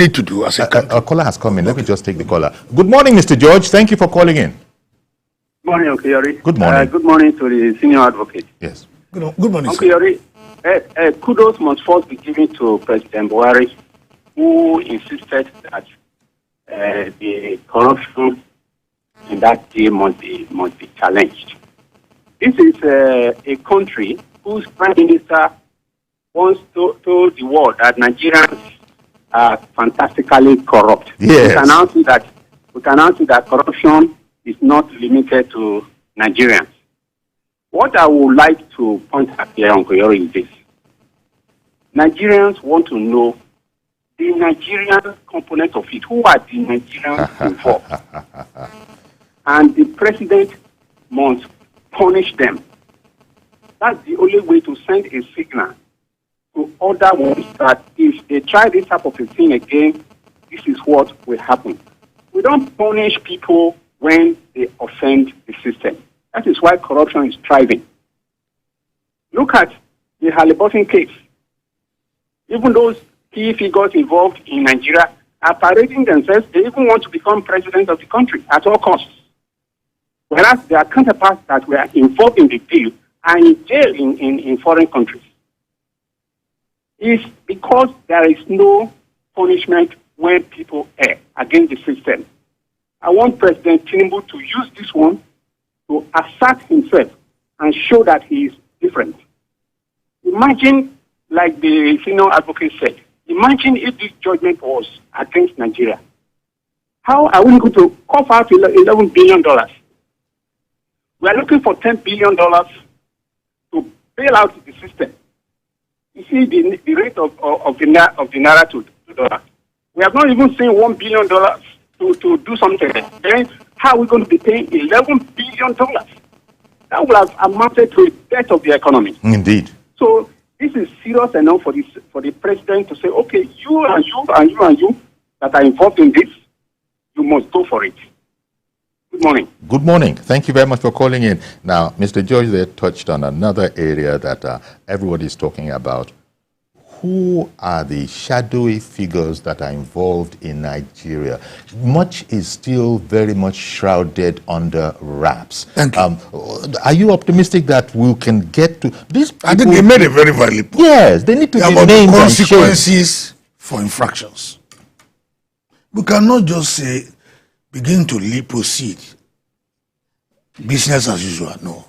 need to do as a country. A caller has come in. Let me just take the caller. Good morning, Mr. George. Thank you for calling in. Good morning, Uncle Yori. Good morning. Good morning to the senior advocate. Yes. Good morning, Uncle Yori, kudos must first be given to President Buhari, who insisted that the corruption in that deal must be challenged. This is a country whose prime minister once told the world that Nigerians are fantastically corrupt. Yes. We can answer that corruption is not limited to Nigerians. What I would like to point out here, Uncle Yori, is this. Nigerians want to know the Nigerian component of it. Who are the Nigerians involved? And the president must punish them. That's the only way to send a signal to other ones that if they try this type of a thing again, this is what will happen. We don't punish people when they offend the system. That is why corruption is thriving. Look at the Halliburton case. Even those key figures involved in Nigeria are parading themselves. They even want to become president of the country at all costs. Whereas their counterparts that were involved in the deal are in jail in foreign countries. It's because there is no punishment when people err against the system. I want President Tinubu to use this one to assert himself and show that he is different. Imagine, like the senior advocate said, imagine if this judgment was against Nigeria. How are we going to cough out $11 billion? We are looking for $10 billion to bail out the system. You see the rate of the naira to dollar. We have not even seen $1 billion to do something. Then how are we going to be paying $11 billion? That would have amounted to a death of the economy. Indeed. So this is serious enough for the president to say, okay, you and you and you and you that are involved in this, you must go for it. Good morning. Good morning. Thank you very much for calling in. Now, Mr. George there touched on another area that everybody is talking about. Who are the shadowy figures that are involved in Nigeria? Much is still very much shrouded under wraps. Thank you. Are you optimistic that we can get to these people? I think they made a very valid point. Yes, they need to be about named the and shamed. consequences for infractions. We cannot just say, begin to proceed. Business as usual. No.